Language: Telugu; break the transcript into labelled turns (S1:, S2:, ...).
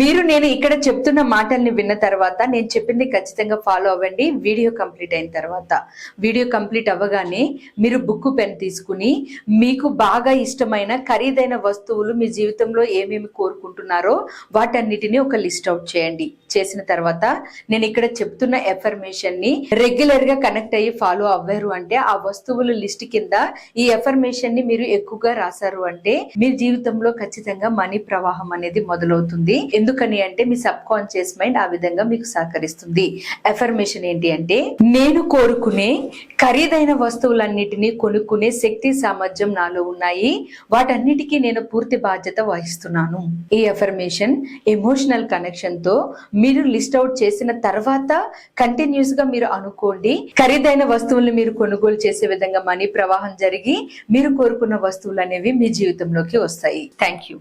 S1: మీరు నేను ఇక్కడ చెప్తున్న మాటల్ని విన్న తర్వాత నేను చెప్పింది ఖచ్చితంగా ఫాలో అవ్వండి. వీడియో కంప్లీట్ అయిన తర్వాత, వీడియో కంప్లీట్ అవ్వగానే మీరు బుక్ పెన్ తీసుకుని మీకు బాగా ఇష్టమైన ఖరీదైన వస్తువులు మీ జీవితంలో ఏమేమి కోరుకుంటున్నారో వాటన్నిటిని ఒక లిస్ట్ అవుట్ చేయండి. చేసిన తర్వాత నేను ఇక్కడ చెప్తున్న ఎఫర్మేషన్ ని రెగ్యులర్ గా కనెక్ట్ అయ్యి ఫాలో అవ్వారు అంటే, ఆ వస్తువుల లిస్ట్ కింద ఈ ఎఫర్మేషన్ ని మీరు ఎక్కువగా రాశారు అంటే మీ జీవితంలో ఖచ్చితంగా మనీ ప్రవాహం అనేది మొదలవుతుంది. ఎందుకని అంటే మీ సబ్ కాన్షియస్ మైండ్ ఆ విధంగా మీకు సహకరిస్తుంది. ఎఫర్మేషన్ ఏంటి అంటే, నేను కోరుకునే ఖరీదైన వస్తువులన్నిటినీ కొనుక్కునే శక్తి సామర్థ్యం నాలో ఉన్నాయి, వాటన్నిటికీ నేను పూర్తి బాధ్యత వహిస్తున్నాను. ఈ ఎఫర్మేషన్ ఎమోషనల్ కనెక్షన్ తో మీరు లిస్ట్ అవుట్ చేసిన తర్వాత కంటిన్యూస్ గా మీరు అనుకోండి. ఖరీదైన వస్తువులను మీరు కొనుగోలు చేసే విధంగా మనీ ప్రవాహం జరిగి మీరు కోరుకున్న వస్తువులు అనేవి మీ జీవితంలోకి వస్తాయి. Thank you.